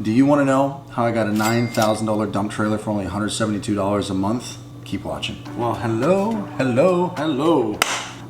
Do you want to know how I got a $9,000 dump trailer for only $172 a month? Keep watching. Well, hello.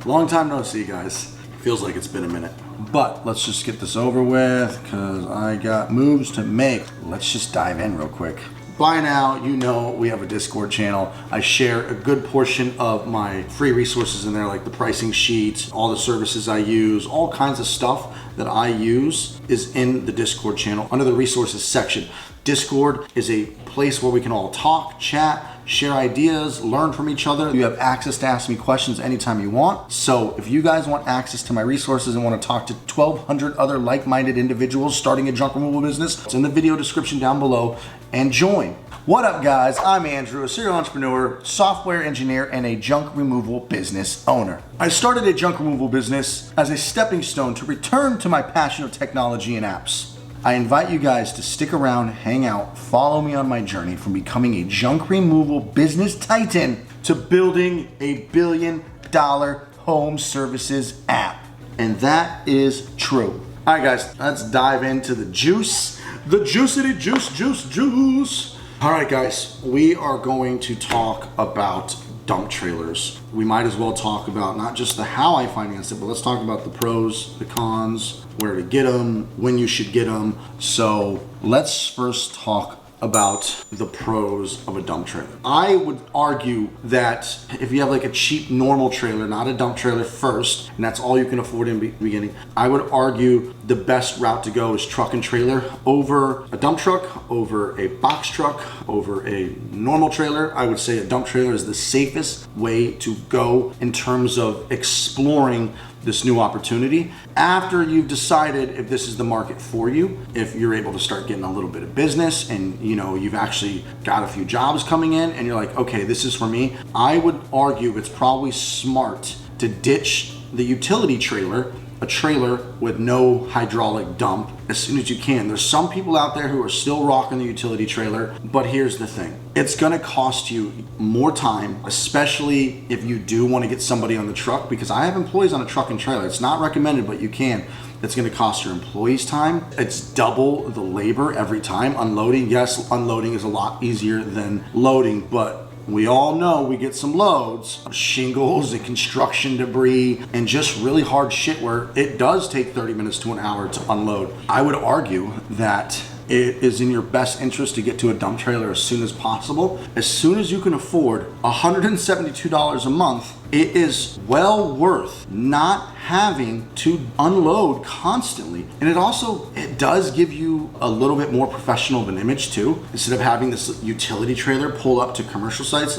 Long time no see, guys. Feels like it's been a minute. But let's just get this over with because I got moves to make. Let's just dive in real quick. By now, you know we have a Discord channel. I share a good portion of my free resources in there, like the pricing sheets, all the services I use, all kinds of stuff that I use is in the Discord channel under the resources section. Discord is a place where we can all talk, chat, share ideas, learn from each other. You have access to ask me questions anytime you want. So if you guys want access to my resources and want to talk to 1,200 other like-minded individuals starting a junk removal business, it's in the video description down below and join. What up, guys? I'm Andrew, a serial entrepreneur, software engineer, and a junk removal business owner. I started a junk removal business as a stepping stone to return to my passion of technology and apps. I invite you guys to stick around, hang out, follow me on my journey from becoming a junk removal business titan to building a $1 billion home services app. And that is true. All right, guys, let's dive into the juice. The juicity juice. All right, guys, we are going to talk about dump trailers. We might as well talk about not just the how I financed it, but let's talk about the pros, the cons, where to get them, when you should get them. So let's first talk about the pros of a dump trailer. I would argue that if you have like a cheap normal trailer, not a dump trailer first, and that's all you can afford in the beginning, I would argue the best route to go is truck and trailer over a dump truck, over a box truck, over a normal trailer. I would say a dump trailer is the safest way to go in terms of exploring this new opportunity. After you've decided if this is the market for you, if you're able to start getting a little bit of business and you've actually got a few jobs coming in and you're like, okay, this is for me, I would argue it's probably smart to ditch the utility trailer, a trailer with no hydraulic dump, as soon as you can. There's some people out there who are still rocking the utility trailer, but here's the thing. It's gonna cost you more time, especially if you do wanna get somebody on the truck, because I have employees on a truck and trailer. It's not recommended, but you can. It's gonna cost your employees time. It's double the labor every time. Unloading, yes, unloading is a lot easier than loading, but we all know we get some loads of shingles and construction debris and just really hard shit where it does take 30 minutes to an hour to unload. I would argue that it is in your best interest to get to a dump trailer as soon as possible. As soon as you can afford $172 a month, it is well worth not having to unload constantly. And it does give you a little bit more professional of an image too. Instead of having this utility trailer pull up to commercial sites,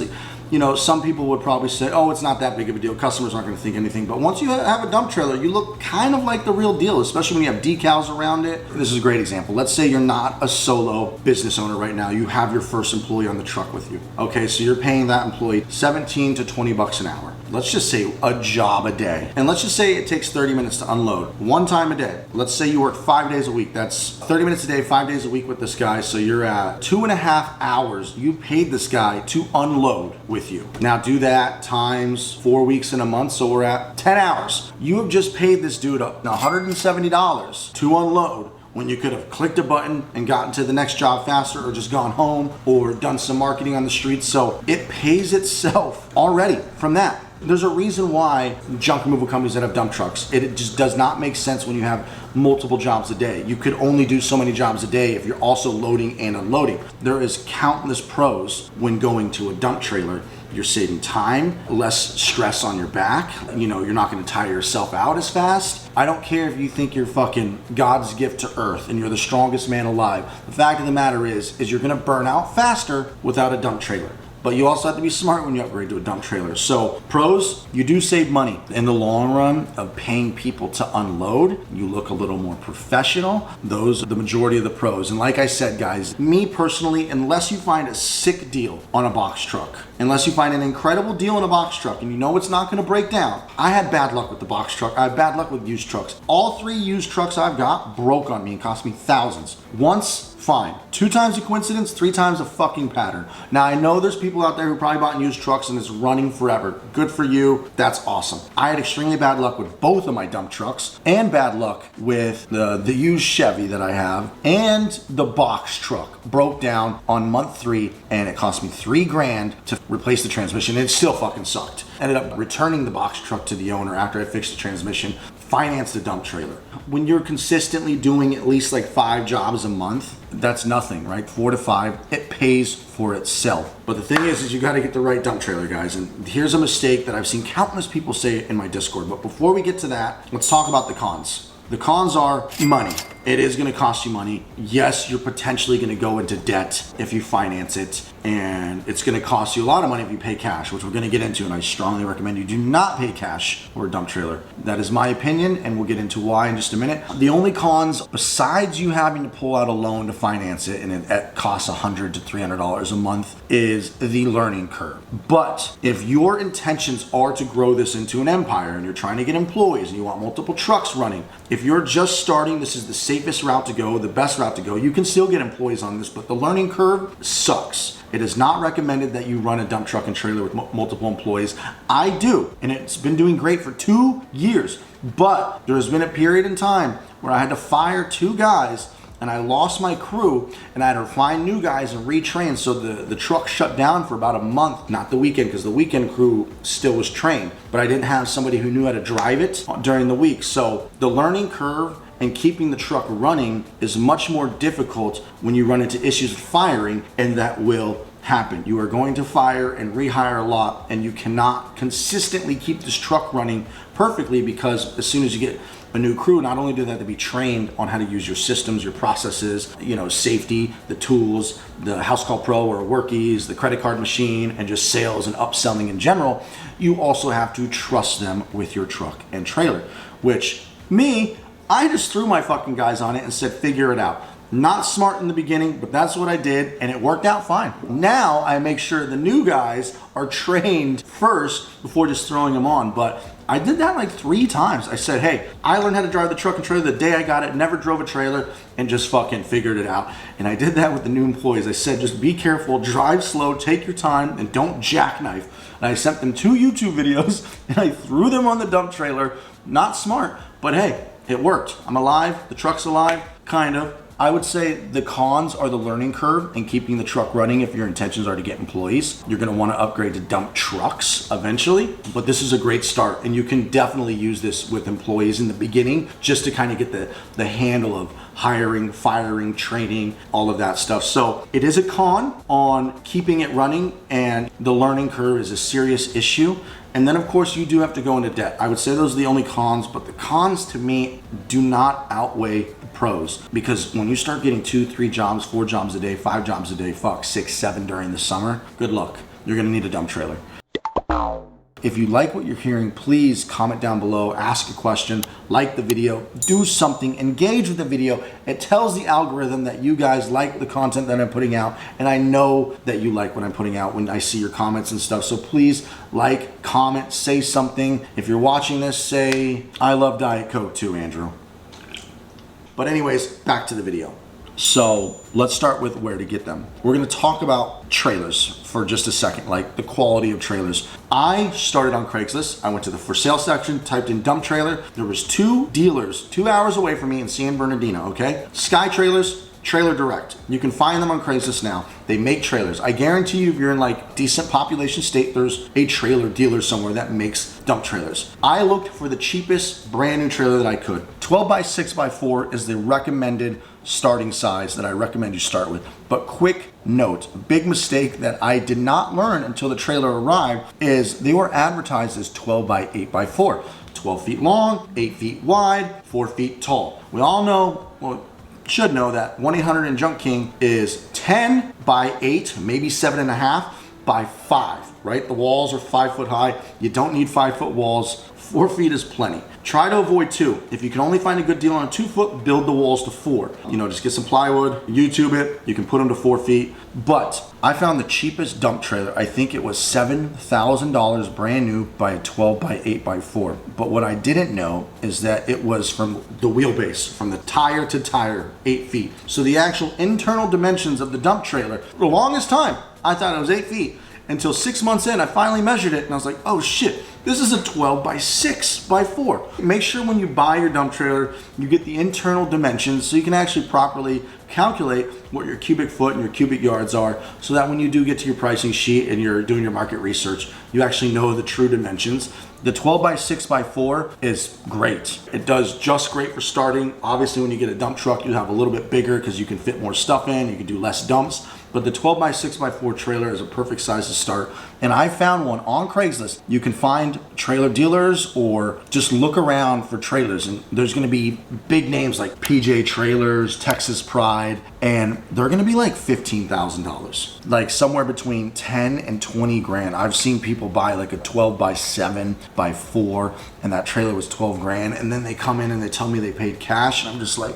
some people would probably say, oh, it's not that big of a deal. Customers aren't going to think anything. But once you have a dump trailer, you look kind of like the real deal, especially when you have decals around it. This is a great example. Let's say you're not a solo business owner right now. You have your first employee on the truck with you. Okay, so you're paying that employee 17 to 20 bucks an hour. Let's just say a job a day. And let's just say it takes 30 minutes to unload one time a day. Let's say you work 5 days a week. That's 30 minutes a day, 5 days a week with this guy. So you're at 2.5 hours. You paid this guy to unload with you. Now do that times 4 weeks in a month. So we're at 10 hours. You have just paid this dude $170 to unload, when you could have clicked a button and gotten to the next job faster, or just gone home or done some marketing on the streets. So it pays itself already from that. There's a reason why junk removal companies that have dump trucks, it just does not make sense when you have multiple jobs a day. You could only do so many jobs a day if you're also loading and unloading. There is countless pros when going to a dump trailer. You're saving time, less stress on your back. You're not gonna tire yourself out as fast. I don't care if you think you're fucking God's gift to earth and you're the strongest man alive. The fact of the matter is you're gonna burn out faster without a dump trailer. But you also have to be smart when you upgrade to a dump trailer. So pros, you do save money. In the long run of paying people to unload, you look a little more professional. Those are the majority of the pros. And like I said, guys, me personally, unless you find a sick deal on a box truck, unless you find an incredible deal on a box truck and you know it's not gonna break down. I had bad luck with the box truck. I had bad luck with used trucks. All 3 used trucks I've got broke on me and cost me thousands. Once fine. 2 times a coincidence, 3 times a fucking pattern. Now I know there's people out there who probably bought used trucks and it's running forever. Good for you, that's awesome. I had extremely bad luck with both of my dump trucks and bad luck with the used Chevy that I have, and the box truck broke down on month 3 and it cost me $3,000 to replace the transmission. It still fucking sucked. Ended up returning the box truck to the owner after I fixed the transmission, financed the dump trailer. When you're consistently doing at least like 5 jobs a month, that's nothing, right? 4 to 5, it pays for itself. But the thing is you got to get the right dump trailer, guys. And here's a mistake that I've seen countless people say in my Discord. But before we get to that, let's talk about the cons. The cons are money. It is going to cost you money. Yes, you're potentially going to go into debt if you finance it, and it's going to cost you a lot of money if you pay cash, which we're going to get into, and I strongly recommend you do not pay cash for a dump trailer. That is my opinion, and we'll get into why in just a minute. The only cons, besides you having to pull out a loan to finance it, and it costs $100 to $300 a month, is the learning curve. But if your intentions are to grow this into an empire, and you're trying to get employees, and you want multiple trucks running, if you're just starting, this is the safest route to go, the best route to go. You can still get employees on this, but the learning curve sucks. It is not recommended that you run a dump truck and trailer with multiple employees. I do, and it's been doing great for 2 years, but there has been a period in time where I had to fire 2 guys and I lost my crew, and I had to find new guys and retrain. So the truck shut down for about a month, not the weekend, because the weekend crew still was trained, but I didn't have somebody who knew how to drive it during the week. So the learning curve and keeping the truck running is much more difficult when you run into issues with firing, and that will happen. You are going to fire and rehire a lot, and you cannot consistently keep this truck running perfectly, because as soon as you get a new crew, not only do they have to be trained on how to use your systems, your processes, safety, the tools, the House Call Pro or Workies, the credit card machine, and just sales and upselling in general, you also have to trust them with your truck and trailer, which I just threw my fucking guys on it and said, figure it out. Not smart in the beginning, but that's what I did, and it worked out fine. Now I make sure the new guys are trained first before just throwing them on. But I did that like 3 times. I said, hey, I learned how to drive the truck and trailer the day I got it, never drove a trailer, and just fucking figured it out. And I did that with the new employees. I said, just be careful, drive slow, take your time, and don't jackknife. And I sent them 2 YouTube videos, and I threw them on the dump trailer. Not smart, but hey, it worked. I'm alive, the truck's alive, kind of. I would say the cons are the learning curve and keeping the truck running if your intentions are to get employees. You're gonna wanna upgrade to dump trucks eventually, but this is a great start, and you can definitely use this with employees in the beginning just to kind of get the handle of hiring, firing, training, all of that stuff. So it is a con on keeping it running, and the learning curve is a serious issue. And then of course you do have to go into debt. I would say those are the only cons, but the cons to me do not outweigh the pros, because when you start getting 2, 3 jobs, 4 jobs a day, 5 jobs a day, 6, 7 during the summer, good luck. You're gonna need a dump trailer. If you like what you're hearing, please comment down below, ask a question, like the video, do something, engage with the video. It tells the algorithm that you guys like the content that I'm putting out, and I know that you like what I'm putting out when I see your comments and stuff. So please like, comment, say something. If you're watching this, say, I love Diet Coke too, Andrew. But anyways, back to the video. So let's start with where to get them. We're gonna talk about trailers for just a second, like the quality of trailers. I started on Craigslist. I went to the for sale section, typed in dump trailer. There was 2 dealers 2 hours away from me in San Bernardino, okay? Sky Trailers, Trailer Direct. You can find them on Craigslist now. They make trailers. I guarantee you, if you're in like decent population state, there's a trailer dealer somewhere that makes dump trailers. I looked for the cheapest brand new trailer that I could. 12 by 6 by 4 is the recommended starting size that I recommend you start with. But quick note, big mistake that I did not learn until the trailer arrived is they were advertised as 12 by 8 by 4. 12 feet long, 8 feet wide, 4 feet tall. We all know, well, should know that 1-800-JUNK KING is 10 by 8, maybe 7.5 by 5, right? The walls are 5 foot high. You don't need 5 foot walls 4 feet is plenty. Try to avoid 2. If you can only find a good deal on a 2 foot, build the walls to 4. You know, just get some plywood, YouTube it, you can put them to 4 feet. But I found the cheapest dump trailer. I think it was $7,000 brand new by a 12 by 8 by 4. But what I didn't know is that it was from the wheelbase, from the tire to tire, 8 feet. So the actual internal dimensions of the dump trailer, for the longest time, I thought it was 8 feet. Until 6 months in, I finally measured it and I was like, oh shit, this is a 12 by 6 by 4. Make sure when you buy your dump trailer, you get the internal dimensions so you can actually properly calculate what your cubic foot and your cubic yards are, so that when you do get to your pricing sheet and you're doing your market research, you actually know the true dimensions. The 12 by 6 by 4 is great. It does just great for starting. Obviously, when you get a dump truck, you have a little bit bigger because you can fit more stuff in, you can do less dumps. But the 12 by 6 by 4 trailer is a perfect size to start. And I found one on Craigslist. You can find trailer dealers or just look around for trailers. And there's gonna be big names like PJ Trailers, Texas Pride, and they're gonna be like $15,000. Like somewhere between 10 and 20 grand. I've seen people buy like a 12 by 7 by 4 and that trailer was 12 grand. And then they come in and they tell me they paid cash. And I'm just like,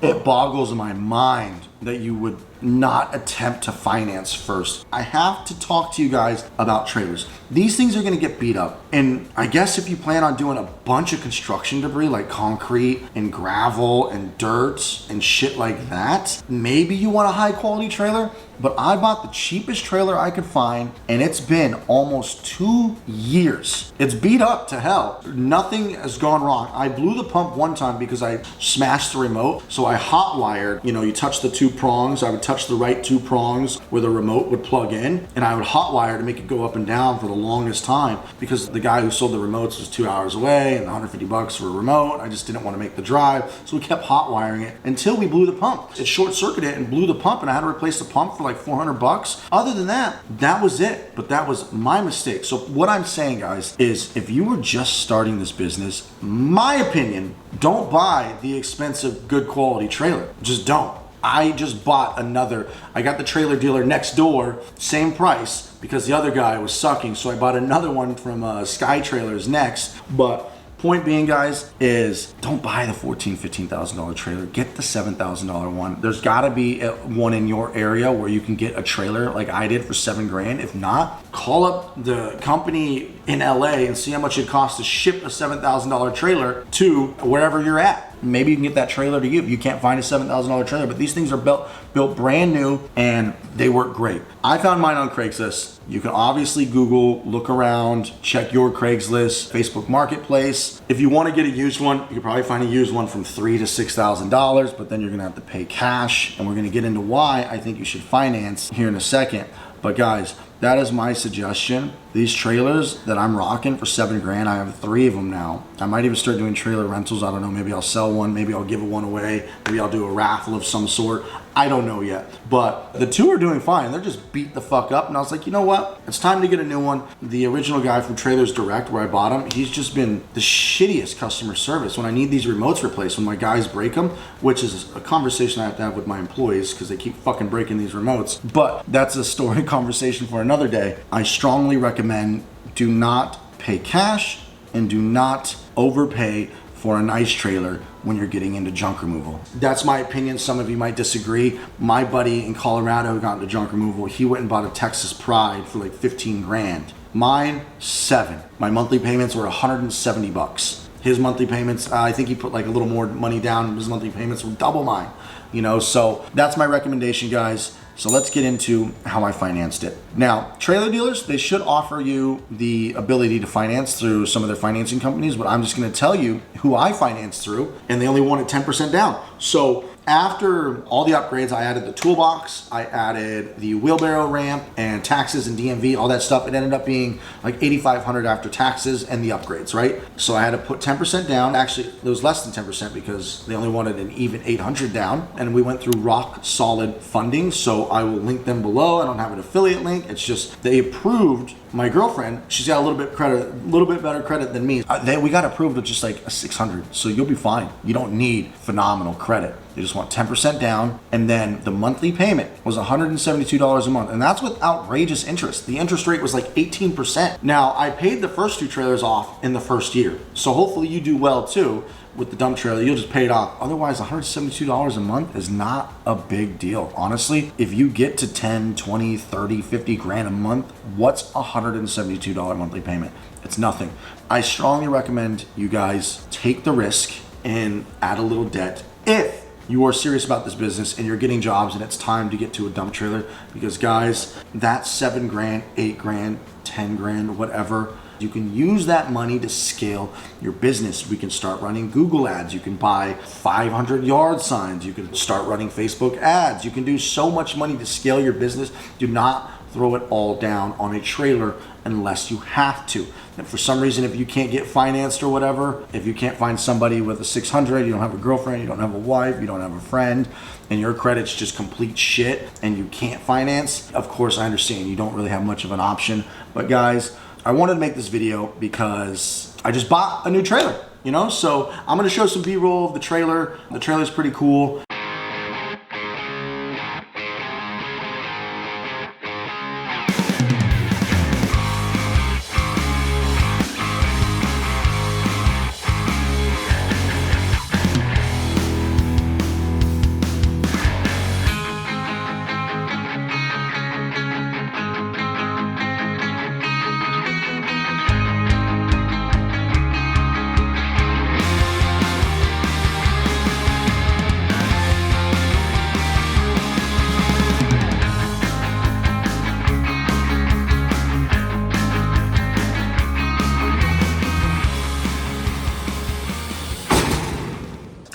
it boggles my mind that you would not attempt to finance first. I have to talk to you guys about trailers. These things are gonna get beat up. And I guess if you plan on doing a bunch of construction debris like concrete and gravel and dirt and shit like that, maybe you want a high quality trailer. But I bought the cheapest trailer I could find and it's been almost 2 years. It's beat up to hell. Nothing has gone wrong. I blew the pump one time because I smashed the remote. So I hot wired, you know, you touch the 2 prongs, I would touch the right 2 prongs where the remote would plug in, and I would hot wire to make it go up and down for the longest time because the guy who sold the remotes was 2 hours away and 150 bucks for a remote. I just didn't want to make the drive. So we kept hot wiring it until we blew the pump. It short circuited and blew the pump and I had to replace the pump for like 400 bucks. Other than that, that was it. But that was my mistake. So what I'm saying, guys, is if you were just starting this business, my opinion, don't buy the expensive, good quality trailer. Just don't. I just bought another. I got the trailer dealer next door, same price, because the other guy was sucking. So I bought another one from Sky Trailers next. But point being, guys, is don't buy the $14,000, $15,000 trailer. Get the $7,000 one. There's gotta be one in your area where you can get a trailer like I did for 7 grand. If not, call up the company in LA and see how much it costs to ship a $7,000 trailer to wherever you're at. Maybe you can get that trailer to you if you can't find a $7,000 trailer, but these things are built brand new and they work great. I found mine on Craigslist. You can obviously Google, look around, check your Craigslist, Facebook Marketplace. If you want to get a used one, you can probably find a used one from $3,000 to $6,000, but then you're gonna have to pay cash, and we're gonna get into why I think you should finance here in a second. But guys, that is my suggestion. These trailers that I'm rocking for 7 grand, I have 3 of them now. I might even start doing trailer rentals. I don't know, maybe I'll sell one, maybe I'll give one away, maybe I'll do a raffle of some sort. I don't know yet, but the 2 are doing fine. They're just beat the fuck up. And I was like, you know what? It's time to get a new one. The original guy from Trailers Direct where I bought him, he's just been the shittiest customer service. When I need these remotes replaced, when my guys break them, which is a conversation I have to have with my employees because they keep fucking breaking these remotes. But that's a story conversation for another day. I strongly recommend do not pay cash and do not overpay for a nice trailer when you're getting into junk removal. That's my opinion. Some of you might disagree. My buddy in Colorado got into junk removal. He went and bought a Texas Pride for like 15 grand. Mine, 7. My monthly payments were 170 bucks. His monthly payments, I think he put like a little more money down. His monthly payments were double mine. You know, so that's my recommendation, guys. So let's get into how I financed it. Now, trailer dealers, they should offer you the ability to finance through some of their financing companies, but I'm just gonna tell you who I financed through, and they only wanted 10% down. So after all the upgrades, I added the toolbox, I added the wheelbarrow ramp and taxes and DMV, all that stuff. It ended up being like $8,500 after taxes and the upgrades, right? So I had to put 10% down. Actually, it was less than 10% because they only wanted an even 800 down. And we went through rock solid funding. So I will link them below. I don't have an affiliate link. It's just they approved. My girlfriend, she's got a little bit better credit than me. We got approved with just like a 600. So you'll be fine. You don't need phenomenal credit. They just want 10% down, and then the monthly payment was $172 a month. And that's with outrageous interest. The interest rate was like 18%. Now, I paid the first 2 trailers off in the first year. So hopefully you do well too with the dump trailer. You'll just pay it off. Otherwise, $172 a month is not a big deal. Honestly, if you get to 10, 20, 30, 50 grand a month, what's $172 monthly payment? It's nothing. I strongly recommend you guys take the risk and add a little debt if you are serious about this business and you're getting jobs and it's time to get to a dump trailer. Because guys, that's 7 grand, 8 grand, 10 grand, whatever. You can use that money to scale your business. We can start running Google ads. You can buy 500 yard signs. You can start running Facebook ads. You can do so much money to scale your business. Do not throw it all down on a trailer unless you have to. And for some reason, if you can't get financed or whatever, if you can't find somebody with a 600, you don't have a girlfriend, you don't have a wife, you don't have a friend, and your credit's just complete shit and you can't finance, of course I understand you don't really have much of an option. But guys, I wanted to make this video because I just bought a new trailer, you know? So I'm gonna show some B-roll of the trailer. The trailer's pretty cool.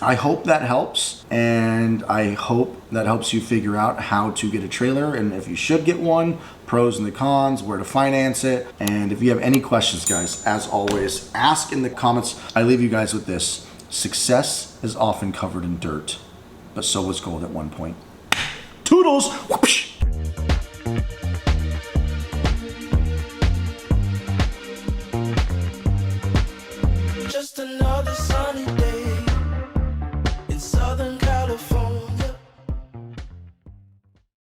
I hope that helps, and I hope that helps you figure out how to get a trailer and if you should get one, pros and the cons, where to finance it. And if you have any questions, guys, as always, ask in the comments. I leave you guys with this. Success is often covered in dirt, but so was gold at one point. Toodles! Whoosh!